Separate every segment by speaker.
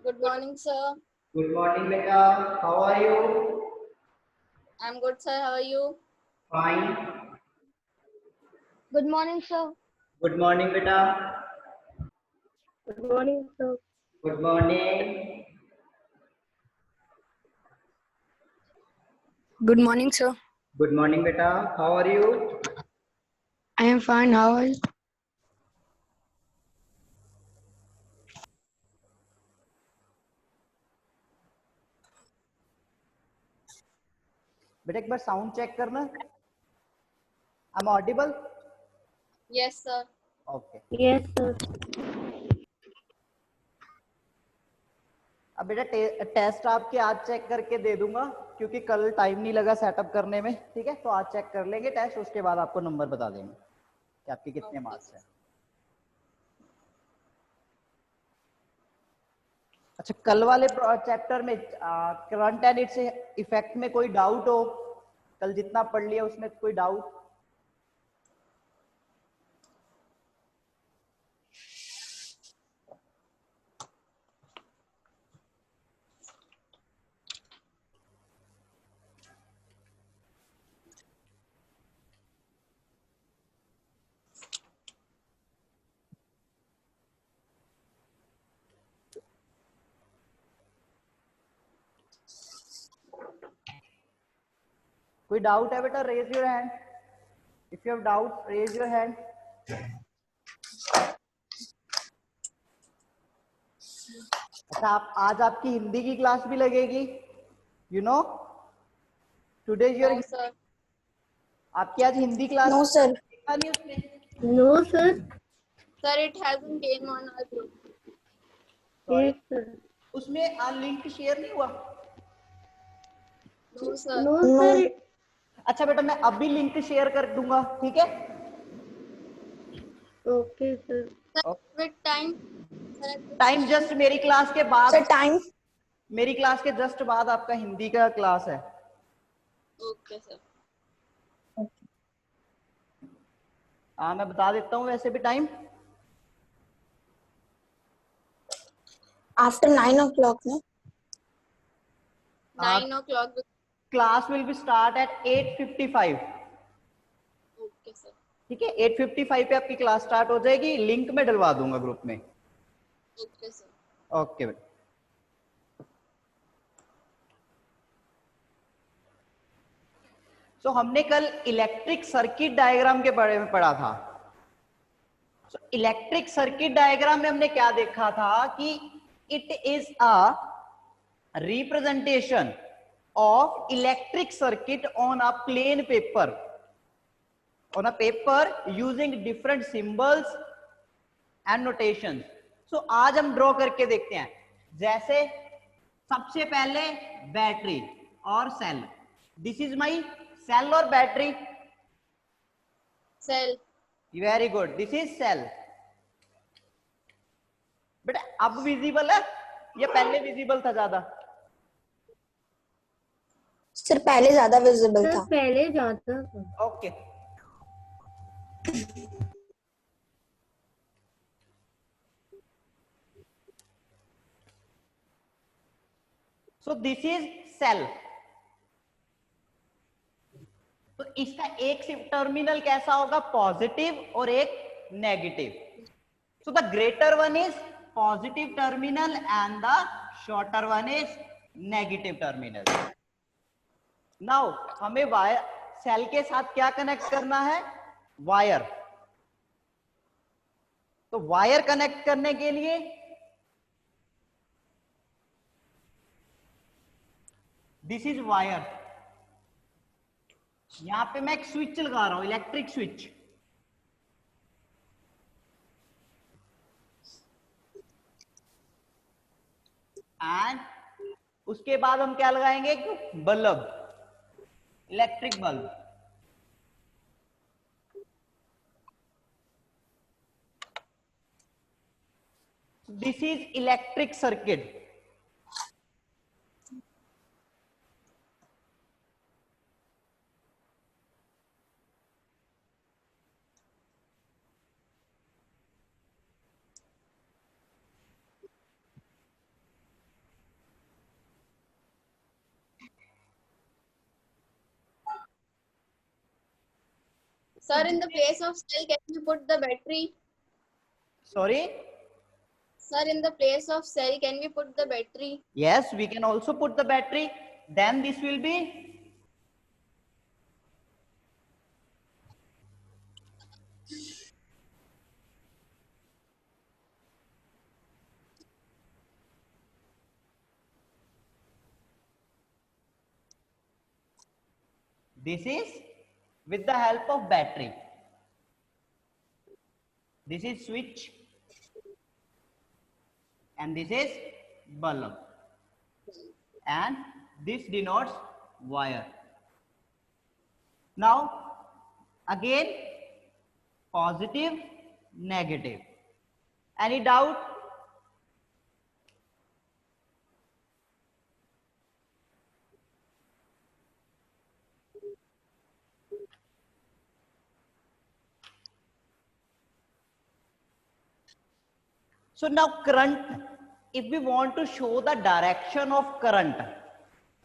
Speaker 1: Good morning, sir.
Speaker 2: Good morning, beta. How are you?
Speaker 1: I'm good, sir. How are you?
Speaker 2: Fine.
Speaker 3: Good morning, sir.
Speaker 2: Good morning, beta.
Speaker 3: Good morning, sir.
Speaker 2: Good morning.
Speaker 4: Good morning, sir.
Speaker 2: Good morning, beta. How are you?
Speaker 4: I am fine. How are you?
Speaker 2: बेटा एक बार sound check करना. I'm audible?
Speaker 1: Yes, sir.
Speaker 2: Okay.
Speaker 3: Yes, sir.
Speaker 2: अब बेटा test आपके आज check करके दे दूंगा क्योंकि कल टाइम नहीं लगा सेटअप करने में. ठीक है, तो आज चेक कर लेंगे टेस्ट, उसके बाद आपको नंबर बता देंगे कि आपके कितने मार्क्स हैं. अच्छा, कल वाले चैप्टर में करंट एंड इट्स इफेक्ट में कोई डाउट हो? कल जितना पढ़ लिया उसमें कोई डाउट? कोई डाउट है बेटा? Raise your hand. If you have doubt raise your hand. अच्छा, आप आज आपकी हिंदी की क्लास भी लगेगी, you know today your.
Speaker 1: No, sir.
Speaker 2: आपकी आज हिंदी क्लास?
Speaker 4: No, sir.
Speaker 2: देखा नहीं उसने?
Speaker 3: No, sir.
Speaker 1: Sir, it hasn't came on our group.
Speaker 3: Yes, sir.
Speaker 2: उसमें लिंक शेयर नहीं हुआ?
Speaker 1: No, sir.
Speaker 3: No,
Speaker 4: No.
Speaker 3: sir.
Speaker 2: अच्छा बेटा, मैं अभी लिंक शेयर कर दूंगा, ठीक है?
Speaker 3: Okay, sir.
Speaker 1: Sir, with time. Sir,
Speaker 2: time just मेरी क्लास के बाद.
Speaker 4: Sir, time.
Speaker 2: मेरी क्लास के जस्ट बाद आपका हिंदी का क्लास है.
Speaker 1: Okay, sir.
Speaker 2: हाँ, मैं बता देता हूँ वैसे भी time.
Speaker 4: After 9 o'clock, no?
Speaker 1: 9 o'clock.
Speaker 2: Class will be start at 8:55.
Speaker 1: Okay, sir.
Speaker 2: ठीक है, 8:55 पे आपकी क्लास स्टार्ट हो जाएगी. लिंक में डलवा दूंगा ग्रुप में.
Speaker 1: Okay, sir.
Speaker 2: ओके बेटा. सो हमने कल इलेक्ट्रिक सर्किट डायग्राम के बारे में पढ़ा था. सो इलेक्ट्रिक सर्किट डायग्राम में हमने क्या देखा था कि it is a representation of electric circuit on a plain paper, on a paper using different symbols and notations. So आज हम ड्रॉ करके देखते हैं. जैसे सबसे पहले बैटरी और cell. This is my cell और battery.
Speaker 1: Cell.
Speaker 2: Very good, this is cell. बेटा अब विजिबल है या पहले विजिबल था ज्यादा?
Speaker 4: Sir, पहले ज्यादा visible
Speaker 3: Sir,
Speaker 4: था.
Speaker 3: पहले जाता था.
Speaker 2: Okay. So this is cell. तो इसका एक टर्मिनल कैसा होगा? पॉजिटिव और एक negative. So the greater one is positive terminal and the shorter one is negative terminal. Now हमें वायर सेल के साथ क्या कनेक्ट करना है? वायर. तो वायर कनेक्ट करने के लिए दिस इज वायर. यहां पे मैं एक स्विच लगा रहा हूं, इलेक्ट्रिक स्विच, एंड उसके बाद हम क्या लगाएंगे, एक bulb, electric bulb. This is electric circuit.
Speaker 1: Sir, in the place of cell, can we put the battery?
Speaker 2: Sorry,
Speaker 1: Sir, in the place of cell, can we put the battery?
Speaker 2: yes, we can also put the battery. Then this will be, this is with the help of battery. This is switch and this is bulb, and this denotes wire. Now again, positive, negative. Any doubt? So now current, if we want to show the direction of current,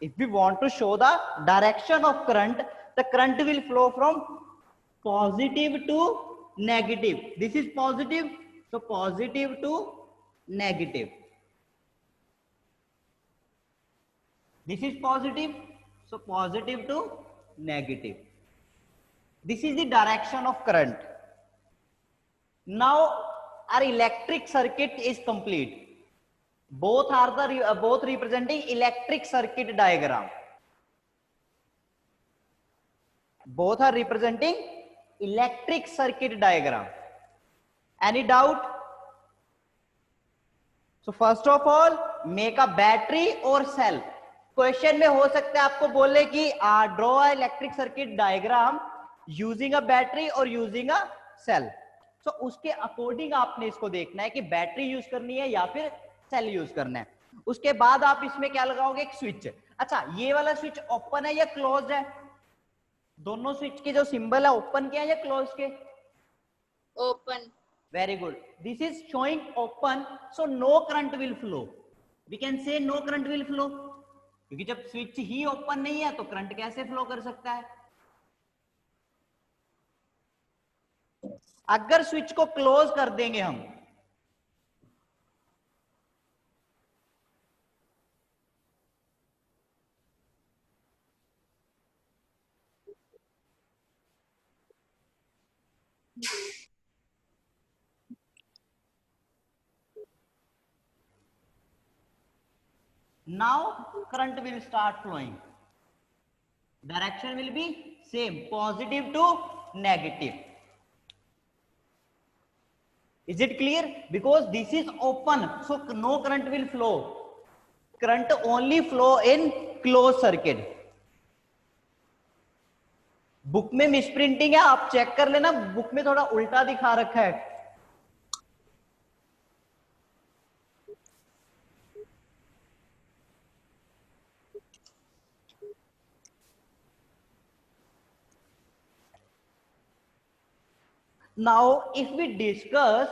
Speaker 2: if we want to show the direction of current, the current will flow from positive to negative. This is positive, so positive to negative. This is positive, so positive to negative. This is the direction of current. Now our electric circuit is complete. Both are the both representing electric circuit diagram. Both are representing electric circuit diagram. Any doubt? So first of all, make a battery or cell. Question में हो सकता है आपको बोले कि draw a electric circuit diagram using a battery और using a cell. सो उसके according आपने इसको देखना है कि बैटरी यूज करनी है या फिर सेल यूज करना है। उसके बाद आप इसमें क्या लगाओगे, एक स्विच। अच्छा, ये वाला स्विच ओपन है या क्लोज है? दोनों स्विच के जो सिंबल है ओपन के हैं या क्लोज के?
Speaker 1: Open.
Speaker 2: Very good, this is showing open, so no current will flow. We can say no current will flow, क्योंकि जब स्विच ही ओपन नहीं है तो करंट कैसे फ्लो कर सकता है? अगर स्विच को क्लोज कर देंगे हम, now current will start flowing. Direction will be same, positive to negative. Is it clear? Because this is open, so no current will flow. Current only flow in closed circuit. Book में misprinting है, आप check कर लेना, book में थोड़ा उल्टा दिखा रखा है। Now if we discuss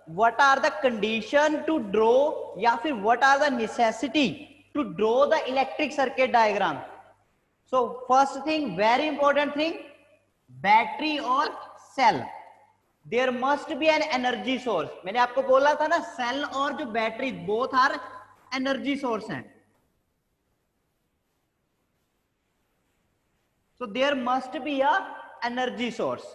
Speaker 2: what are the condition to draw या फिर what are the necessity to draw the electric circuit diagram. So first thing, very important thing, battery or cell, there must be an energy source. मैंने आपको बोला था ना, cell और जो battery both are energy source हैं. So there must be a energy source.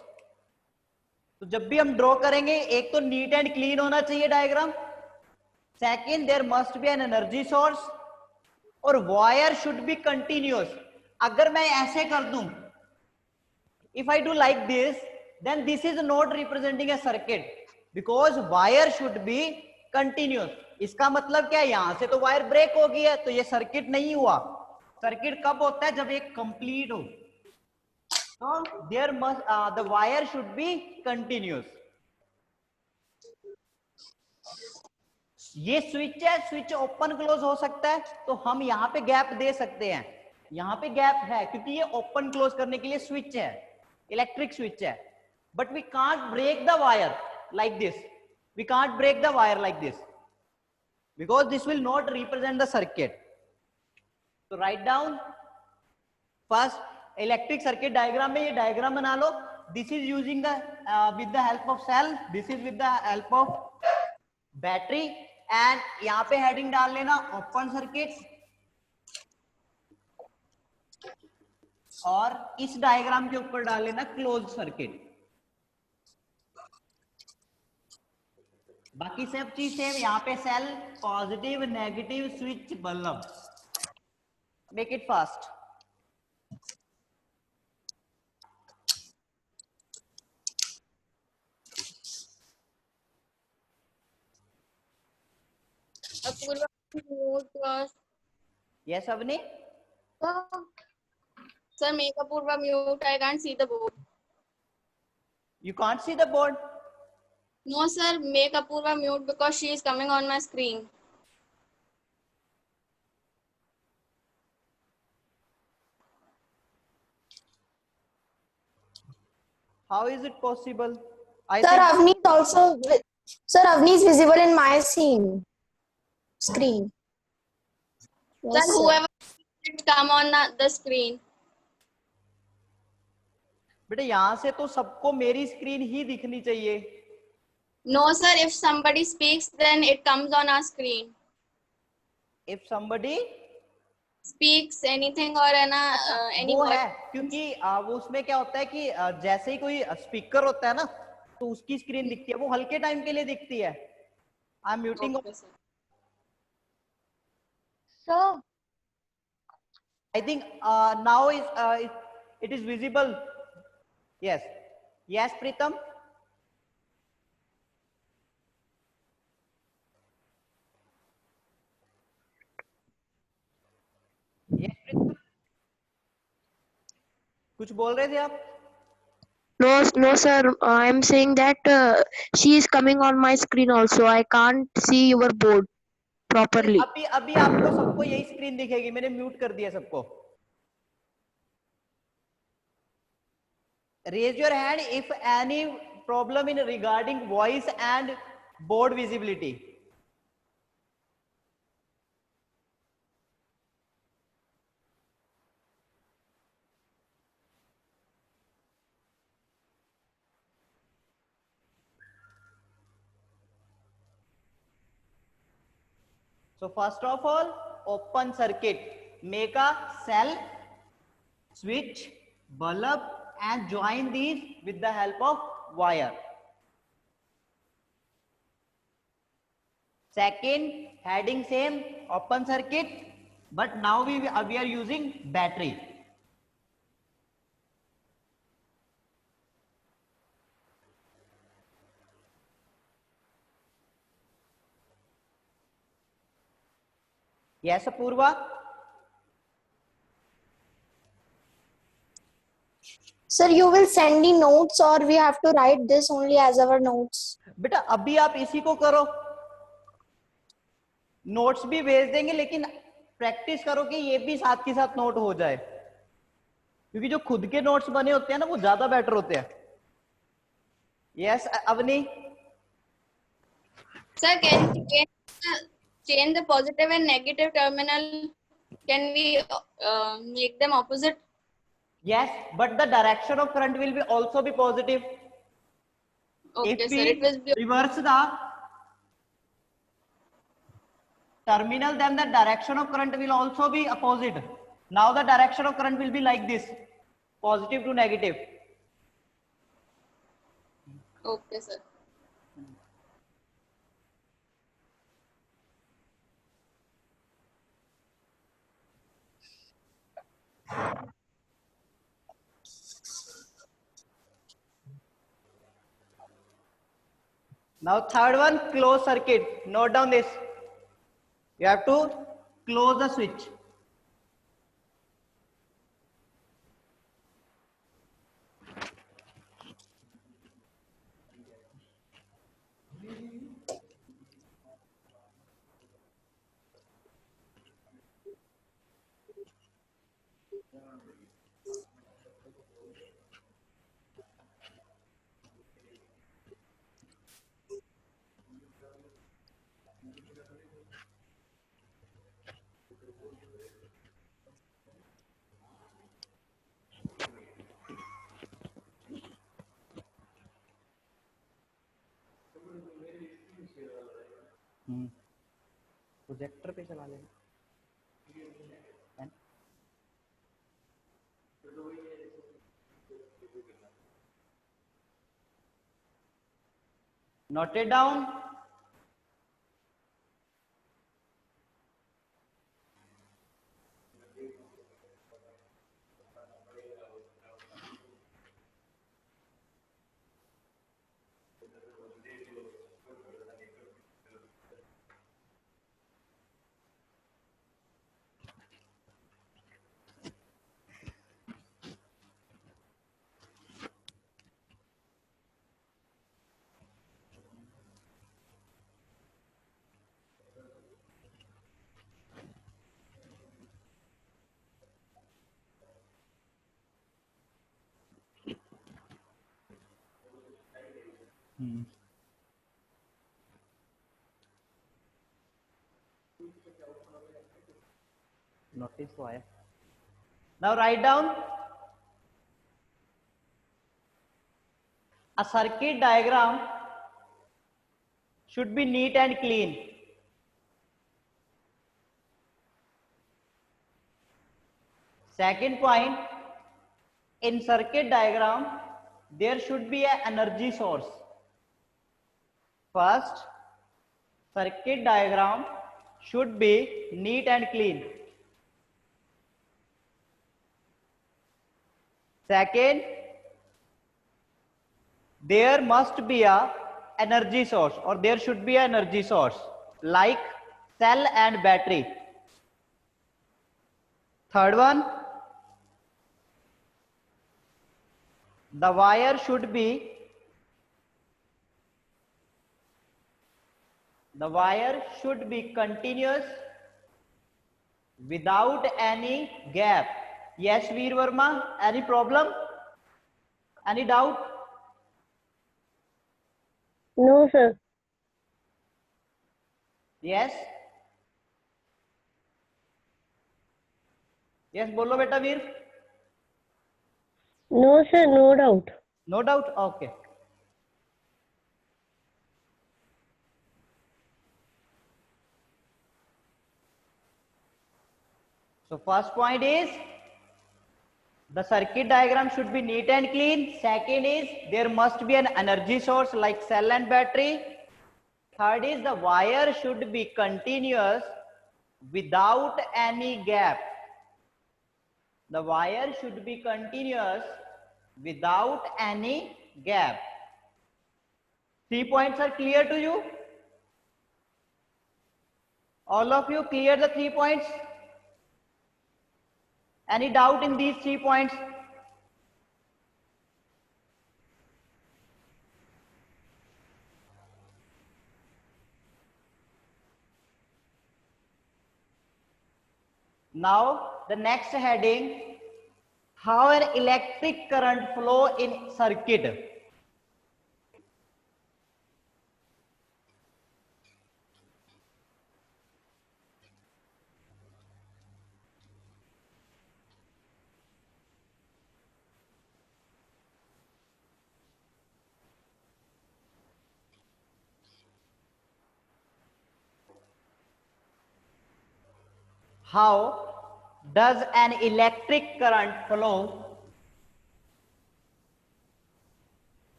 Speaker 2: तो जब भी हम ड्रॉ करेंगे, एक तो नीट एंड क्लीन होना चाहिए diagram, second there must be an energy source, और वायर शुड बी कंटिन्यूअस। अगर मैं ऐसे कर दूं if I do like this, then this is not representing a circuit because wire should be continuous. इसका मतलब क्या है, यहां से तो वायर ब्रेक हो गई है, तो ये सर्किट नहीं हुआ. सर्किट कब होता है, जब एक कंप्लीट हो. तो there must the wire should be continuous. ये स्विच है, स्विच ओपन क्लोज हो सकता है, तो हम यहाँ पे गैप दे सकते हैं. यहाँ पे गैप है क्योंकि ये ओपन क्लोज करने के लिए स्विच है, इलेक्ट्रिक स्विच है. But we can't break the wire like this. We can't break the wire like this because this will not represent the circuit. So write down first electric circuit diagram में ये diagram बना लो. This is using the with the help of cell, this is with the help of battery, and यहाँ पे heading डाल लेना open circuit, और इस diagram के ऊपर डाल लेना closed circuit. बाकी सब चीज सेम. यहाँ पे cell, positive, negative, switch, bulb. Make it fast.
Speaker 1: Apurva, mute was.
Speaker 2: Yes Avni.
Speaker 1: Sir, make Apurva mute. I can't see the board.
Speaker 2: You can't see the board.
Speaker 1: No, sir, make Apurva mute because she is coming on my screen.
Speaker 2: How is it possible? I
Speaker 4: Sir,
Speaker 2: think
Speaker 4: Avni is also. Sir, Avni is visible in my screen. Screen.
Speaker 1: Sir,
Speaker 4: Yes, sir.
Speaker 1: whoever come on the screen.
Speaker 2: बेटा यहाँ से तो सबको मेरी screen ही दिखनी चाहिए.
Speaker 1: No, sir, if somebody speaks, then it comes on our screen.
Speaker 2: If somebody
Speaker 1: Speaks anything or any
Speaker 2: वो
Speaker 1: word.
Speaker 2: है क्योंकि वो उसमें क्या होता है कि जैसे ही कोई स्पीकर होता है ना, तो उसकी स्क्रीन दिखती है, वो हल्के टाइम के लिए दिखती है. I am muting.
Speaker 1: Okay, sir.
Speaker 4: Sir.
Speaker 2: I think now is it is visible. Yes. Yes, Pritam. Yes, Pritam. कुछ बोल रहे थे आप?
Speaker 5: No, sir. I'm saying that she is coming on my screen also. I can't see your board properly.
Speaker 2: अभी आपको सबको यही screen दिखेगी. मैंने म्यूट कर दिया सबको. Raise your hand if any problem in regarding voice and board visibility. So first of all, open circuit. Make a cell, switch, bulb, and join these with the help of wire. Second, heading same, open circuit, but now we are using battery. Yes, Apurva.
Speaker 4: Sir, you will send the notes or we have to write this only as our notes?
Speaker 2: बेटा अभी आप इसी को करो. Notes भी भेज देंगे, लेकिन प्रैक्टिस करो कि ये भी साथ के साथ नोट हो जाए, क्योंकि जो खुद के नोट्स बने होते हैं ना, वो ज्यादा बेटर होते हैं. Yes Avni.
Speaker 1: Sir, can change the positive and negative terminal? Can we make them opposite?
Speaker 2: Yes, but the direction of current will be also be positive.
Speaker 1: Okay,
Speaker 2: If
Speaker 1: sir,
Speaker 2: we
Speaker 1: it will be.
Speaker 2: reverse the terminal, then the direction of current will also be opposite. Now the direction of current will be like this, positive to negative.
Speaker 1: Okay, sir.
Speaker 2: Now third one, close circuit. Note down this. You have to close the switch. Projector पे चला लेना. Note it down. Notice why. Now write down a circuit diagram should be neat and clean. Second point, in circuit diagram there should be an energy source. First, circuit diagram should be neat and clean. Second, there must be a energy source, or there should be an energy source like cell and battery. Third one, the wire should be continuous without any gap. Yes, Veer Verma, any problem? Any doubt?
Speaker 3: No, sir.
Speaker 2: Yes? Yes, bolo beta Veer.
Speaker 3: No, sir. No doubt.
Speaker 2: No doubt? Okay. So first point is the circuit diagram should be neat and clean. Second is there must be an energy source like cell and battery. Third is the wire should be continuous without any gap. The wire should be continuous without any gap. 3 points are clear to you? All of you clear the 3 points? Any doubt in these 3 points? Now the next heading, how an electric current flow in circuit. How does an electric current flow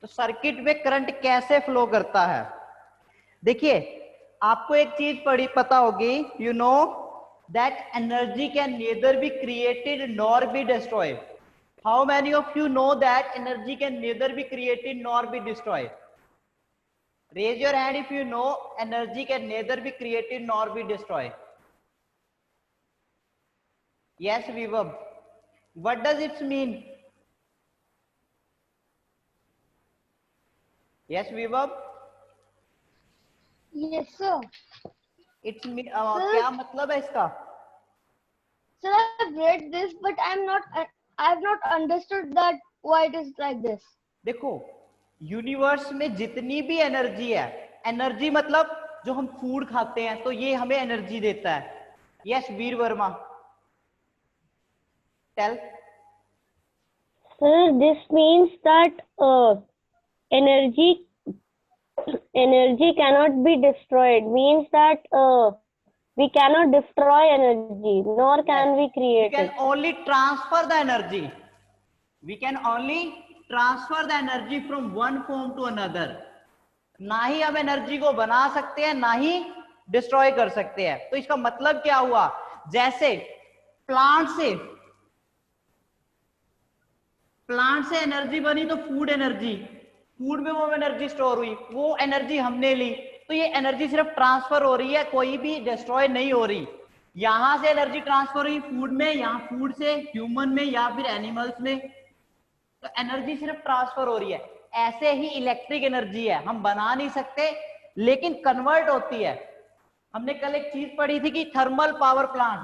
Speaker 2: तो circuit में current कैसे flow करता है? देखिए, आपको एक चीज पता होगी, you know that energy can neither be created nor be destroyed. How many of you know that energy can neither be created nor be destroyed? Raise your hand if you know energy can neither be created nor be destroyed. Yes, Vibhav. What does it mean? Yes, Vibhav.
Speaker 6: Yes, sir.
Speaker 2: It's क्या मतलब है इसका?
Speaker 6: Sir, I've read this, but I've not understood that why it is like this.
Speaker 2: देखो, universe में जितनी भी energy है, energy मतलब जो हम फूड खाते हैं तो ये हमें एनर्जी देता है. Yes, Veer Verma, tell.
Speaker 3: Sir, this means that energy cannot be destroyed. Means that we cannot destroy energy, nor can we
Speaker 2: We
Speaker 3: create
Speaker 2: can
Speaker 3: it.
Speaker 2: only transfer the energy. We can only transfer the energy from one form to another. ना ही हम energy को बना सकते हैं, ना ही destroy कर सकते हैं. तो इसका मतलब क्या हुआ? जैसे प्लांट से एनर्जी बनी तो फूड एनर्जी, फूड में वो एनर्जी स्टोर हुई, वो एनर्जी हमने ली, तो ये एनर्जी सिर्फ ट्रांसफर हो रही है, कोई भी डिस्ट्रॉय नहीं हो रही. यहां से एनर्जी ट्रांसफर हुई फूड में, यहां फूड से ह्यूमन में या फिर एनिमल्स में, तो एनर्जी सिर्फ ट्रांसफर हो रही है. ऐसे ही इलेक्ट्रिक एनर्जी है, हम बना नहीं सकते लेकिन कन्वर्ट होती है. हमने कल एक चीज पढ़ी थी कि थर्मल पावर प्लांट,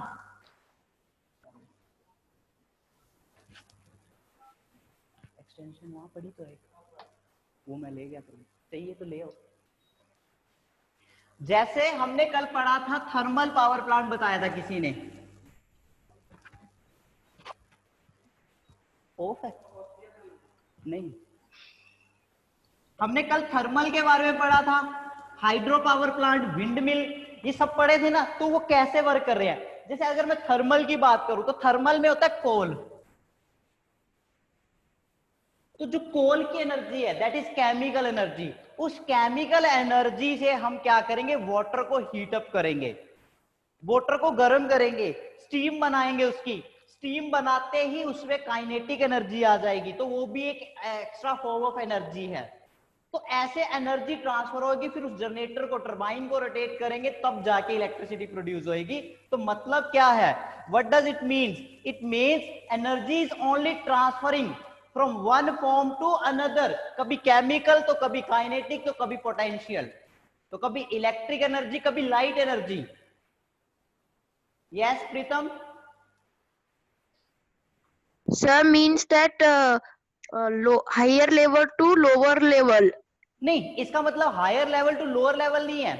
Speaker 2: एक्सटेंशन वहां पढ़ी तो है, वो मैं ले गया, तो चाहिए तो ले आओ. जैसे हमने कल पढ़ा था थर्मल पावर प्लांट, बताया था किसी ने, ऑफ है नहीं, हमने कल थर्मल के बारे में पढ़ा था, hydro power plant, wind mill, ये सब पढ़े थे ना. तो वो कैसे वर्क कर रहे हैं? जैसे अगर मैं थर्मल की बात करूं तो थर्मल में होता है कोल, तो जो कोल की एनर्जी है दैट इज केमिकल एनर्जी. उस केमिकल एनर्जी से हम क्या करेंगे? वाटर को हीट अप करेंगे, वाटर को गर्म करेंगे, स्टीम बनाएंगे. उसकी स्टीम बनाते ही उसमें काइनेटिक एनर्जी आ जाएगी, तो वो भी एक एक्स्ट्रा फॉर्म ऑफ एनर्जी है. तो ऐसे एनर्जी ट्रांसफर होगी, फिर उस जनरेटर को, टरबाइन को रोटेट करेंगे, तब जाके इलेक्ट्रिसिटी प्रोड्यूस होगी. तो मतलब क्या है? What does it means? It means energy is only transferring from one form to another. कभी केमिकल तो कभी काइनेटिक तो कभी पोटेंशियल, तो कभी इलेक्ट्रिक एनर्जी कभी light energy. Yes Pritam.
Speaker 5: Sir, means that higher level to lower level.
Speaker 2: नहीं, इसका मतलब higher level to lower level नहीं है,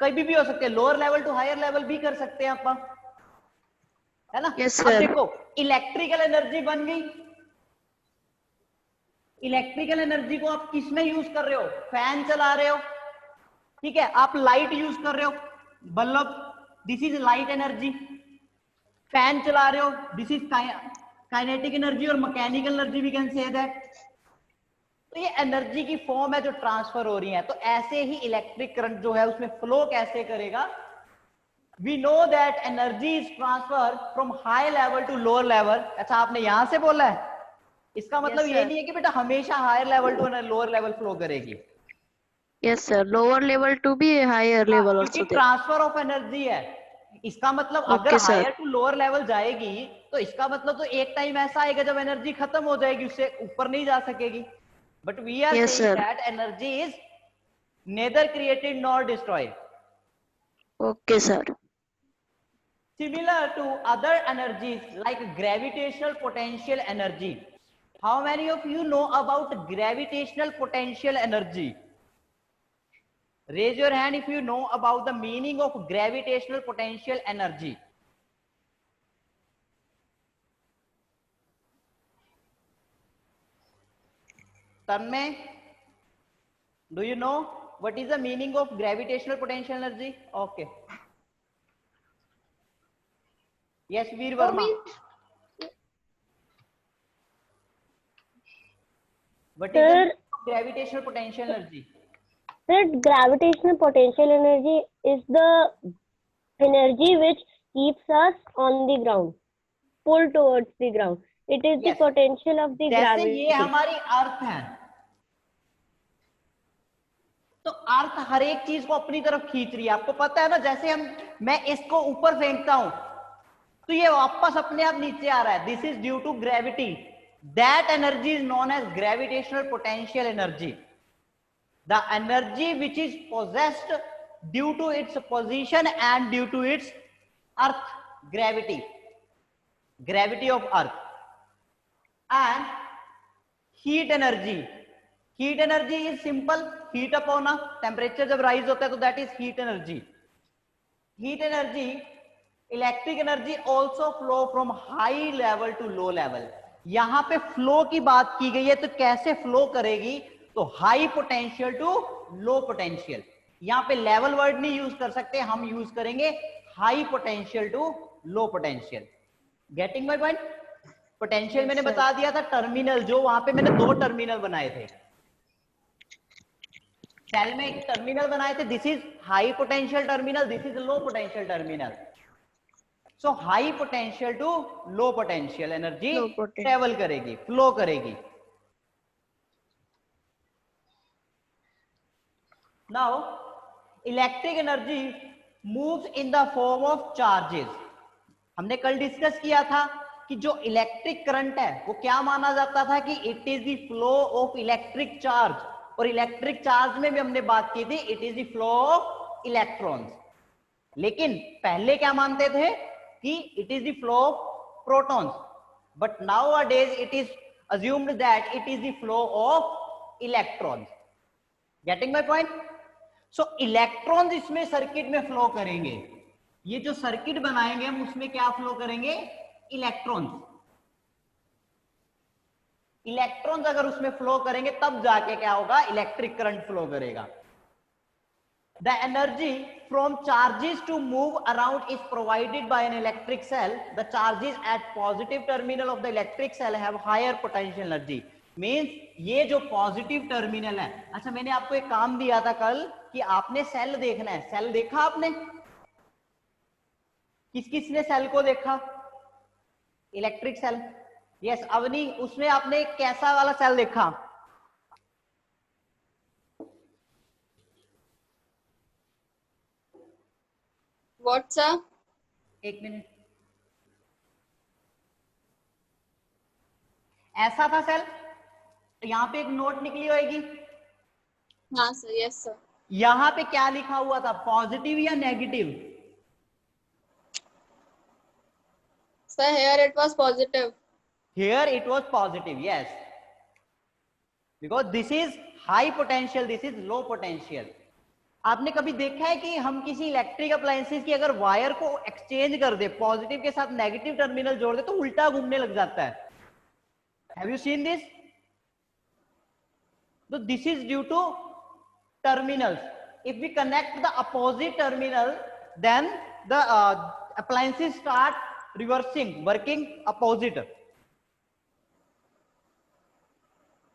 Speaker 2: कभी भी हो सकते हैं. Lower level to higher level भी कर सकते हैं अपन, है ना?
Speaker 5: Yes,
Speaker 2: अब
Speaker 5: sir.
Speaker 2: देखो, इलेक्ट्रिकल एनर्जी बन गई. इलेक्ट्रिकल एनर्जी को आप किस में यूज कर रहे हो? फैन चला रहे हो, ठीक है, आप लाइट यूज कर रहे हो, bulb, this is light energy. Fan चला रहे हो, दिस इज काइनेटिक एनर्जी और mechanical energy, we can say that. तो ये एनर्जी की फॉर्म है जो ट्रांसफर हो रही है. तो ऐसे ही इलेक्ट्रिक करंट जो है उसमें फ्लो कैसे करेगा? We know that energy is transfer from high level to lower level. अच्छा, आपने यहां से बोला है, इसका मतलब ये नहीं है कि बेटा हमेशा higher level to lower level flow करेगी.
Speaker 5: Yes, sir. Lower level to be higher level
Speaker 2: क्योंकि
Speaker 5: also there.
Speaker 2: Transfer of energy है. इसका मतलब अगर
Speaker 5: Okay, sir.
Speaker 2: Higher to lower level जाएगी तो इसका मतलब तो एक टाइम ऐसा आएगा जब एनर्जी खत्म हो जाएगी, उससे ऊपर नहीं जा सकेगी. But we are
Speaker 5: Yes,
Speaker 2: saying
Speaker 5: sir.
Speaker 2: That energy is neither created nor destroyed.
Speaker 5: Okay, sir.
Speaker 2: Similar to other energies like gravitational potential energy. How many of you know about gravitational potential energy? Raise your hand if you know about the meaning of gravitational potential energy. Tanmay, do you know what is the meaning of gravitational potential energy? Okay. Yes, Veer Verma. What is the
Speaker 3: Sir,
Speaker 2: meaning of gravitational potential energy?
Speaker 3: That gravitational potential energy is the energy which keeps us on the ground, pull towards the ground. It is the
Speaker 2: Yes.
Speaker 3: potential of the
Speaker 2: जैसे
Speaker 3: gravity.
Speaker 2: ये हमारी अर्थ है, तो अर्थ हर एक चीज को अपनी तरफ खींच रही है, आपको पता है ना। जैसे मैं इसको ऊपर फेंकता हूं तो ये वापस अपने आप नीचे आ रहा है। This is due to gravity. That energy is known as gravitational potential energy. The energy which is possessed due to its position and due to its earth gravity, gravity of earth. And heat energy, heat energy is simple, heat up होना, temperature जब rise होता है तो that is heat energy. Heat energy, electric energy also flow from high level to low level. यहां पे flow की बात की गई है, तो कैसे फ्लो करेगी, तो high potential to low potential. यहां पे लेवल वर्ड नहीं यूज कर सकते, हम यूज करेंगे high potential to low potential. Getting my point? Potential मैंने बता दिया था टर्मिनल, जो वहां पे मैंने 2 टर्मिनल बनाए थे सेल में, एक टर्मिनल बनाए थे, this is high potential terminal, this is low potential terminal. So high potential to low potential energy travel करेगी, फ्लो करेगी। Now electric energy moves in the form of charges. हमने कल डिस्कस किया था कि जो इलेक्ट्रिक करंट है वो क्या माना जाता था कि it is the flow of electric charge, और इलेक्ट्रिक चार्ज में भी हमने बात की थी it is the flow of electrons. लेकिन पहले क्या मानते थे कि it is the flow of protons, but now a days it is assumed that it is the flow of electrons. Getting my point? So electrons इसमें circuit में flow करेंगे। ये जो सर्किट बनाएंगे हम उसमें क्या फ्लो करेंगे? इलेक्ट्रॉन्स। इलेक्ट्रॉन्स अगर उसमें फ्लो करेंगे तब जाके क्या होगा? इलेक्ट्रिक करंट फ्लो करेगा। The energy from charges to move around is provided by an electric cell. The charges at positive terminal of the electric cell have higher potential energy. Means ये जो positive terminal है, अच्छा मैंने आपको एक काम दिया था कल कि आपने सेल देखना है। सेल देखा आपने? किस किस ने सेल को देखा? Electric cell. यस अवनी, उसमें आपने कैसा वाला सेल देखा?
Speaker 1: What's up?
Speaker 2: एक मिनट, ऐसा था सेल, यहां पे एक नोट निकली होगी।
Speaker 1: हाँ सर, यस सर।
Speaker 2: यहां पे क्या लिखा हुआ था? पॉजिटिव या negative?
Speaker 1: Sir, here it was positive.
Speaker 2: Here it was positive, yes, because this is high potential, this is low potential. आपने कभी देखा है कि हम किसी इलेक्ट्रिक अप्लायंसेस की अगर वायर को एक्सचेंज कर दे, पॉजिटिव के साथ नेगेटिव टर्मिनल जोड़ दे, तो उल्टा घूमने लग जाता है? Have you seen this? So this is due to terminals. If we connect the opposite terminal, then the appliances start reversing, working opposite.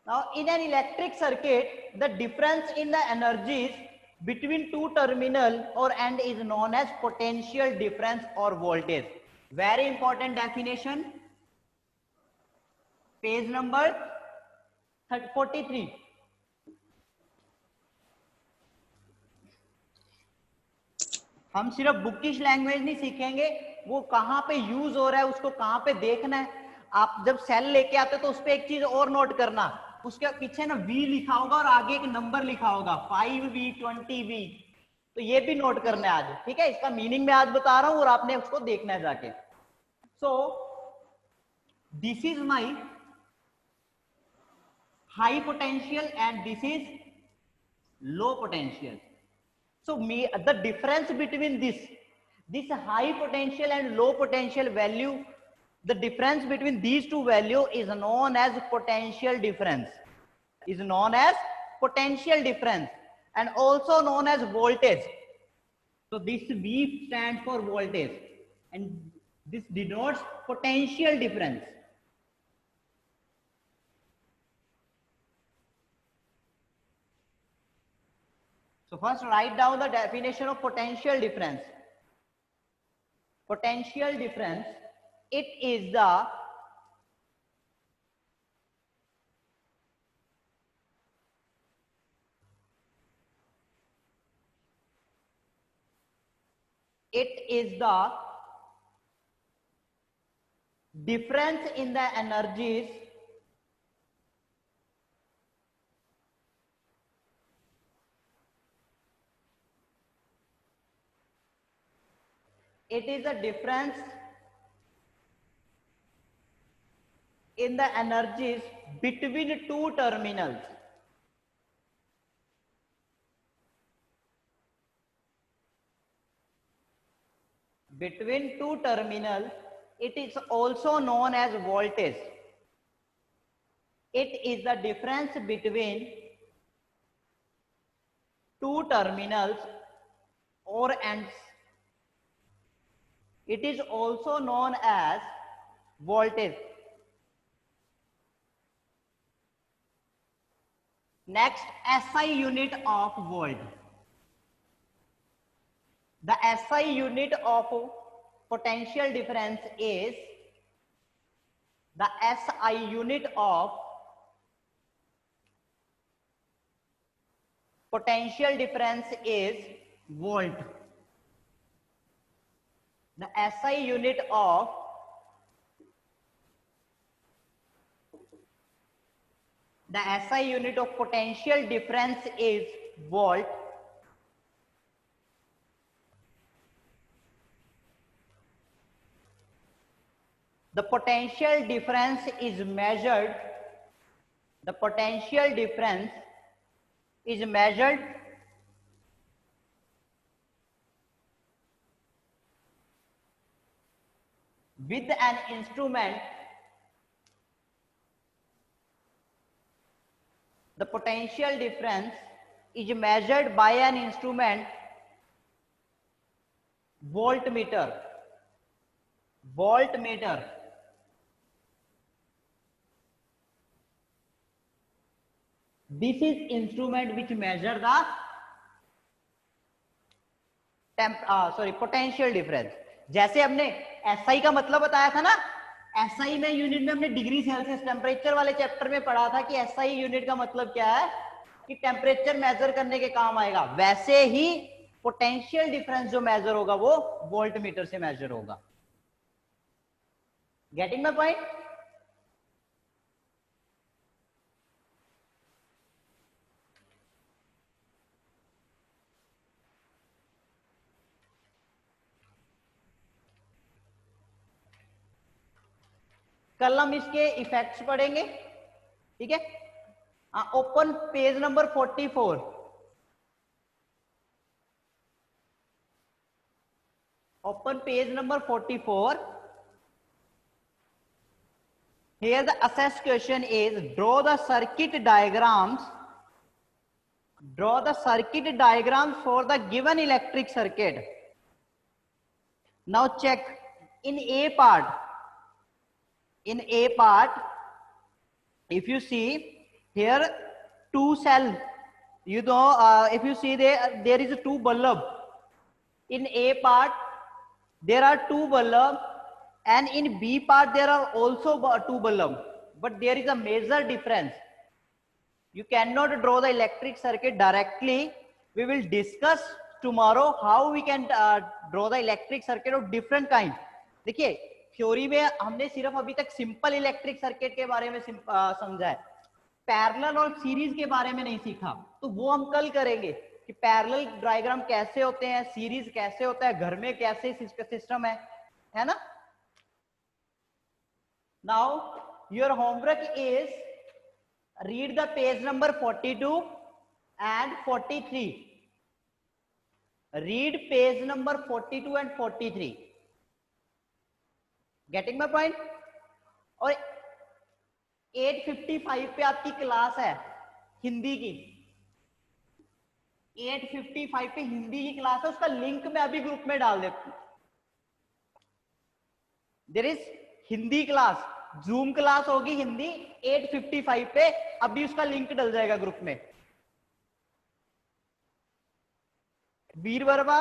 Speaker 2: Now in an electric circuit, the difference in the energies between two terminal or end is known as potential difference or voltage. Very important definition. Page number 43. हम सिर्फ bookish language नहीं सीखेंगे, वो कहां पे use हो रहा है उसको कहां पे देखना है। आप जब सेल लेके आते हो तो उस पे एक चीज और नोट करना, उसके पीछे ना V लिखा होगा और आगे एक नंबर लिखा होगा 5V 20V, तो ये भी नोट करना है आज, ठीक है? इसका मीनिंग मैं आज बता रहा हूं और आपने उसको देखना है जाके। सो this is my high potential and this is low potential. So the difference between this high potential and low potential value, the difference between these two value is known as potential difference, and also known as voltage. So this V stands for voltage and this denotes potential difference. So first write down the definition of potential difference. Potential difference, it is the difference in the energies it is a difference in the energies between two terminals. Between two terminals, it is also known as voltage. It is the difference between two terminals or ends. It is also known as voltage. Next, SI unit of volt. The SI unit of potential difference is the SI unit of potential difference is volt. The SI unit of potential difference is volt. The potential difference is measured. The potential difference is measured with an instrument. The potential difference is measured by an instrument, voltmeter. Voltmeter. This is instrument which measure the potential difference. जैसे हमने SI का मतलब बताया था ना, SI में unit में हमने डिग्री सेल्सियस टेम्परेचर वाले चैप्टर में पढ़ा था कि SI यूनिट का मतलब क्या है कि टेम्परेचर मेजर करने के काम आएगा। वैसे ही पोटेंशियल डिफरेंस जो मेजर होगा वो वोल्टमीटर से मेजर होगा। Getting my point? कल हम इसके इफेक्ट्स पढ़ेंगे, ठीक है। Open page number 44। Open page number 44। Here the assessed question is draw the circuit diagrams. Draw the circuit diagrams for the given electric circuit. Now check in A part. In A part, if you see here two cell, you know, if you see there is a two bulb. In A part there are two bulb, and in B part there are also two bulb, but there is a major difference. You cannot draw the electric circuit directly. We will discuss tomorrow how we can draw the electric circuit of different kind. देखिए theory में हमने सिर्फ अभी तक simple electric circuit के बारे में समझा है, पैरेलल और सीरीज के बारे में नहीं सीखा। तो वो हम कल करेंगे कि पैरेलल डायग्राम कैसे होते हैं, सीरीज कैसे होता है, घर में कैसे सिस्टम है ना। Now your homework is read the page number 42 and 43. Read page number 42 and 43. Getting my point? और 8:55 पे आपकी क्लास है हिंदी की। 8:55 पे हिंदी की क्लास है, उसका लिंक मैं अभी ग्रुप में डाल देता हूं। There is Hindi class, zoom class होगी हिंदी 8:55 पे, अभी उसका लिंक डल जाएगा ग्रुप में। वीर वर्मा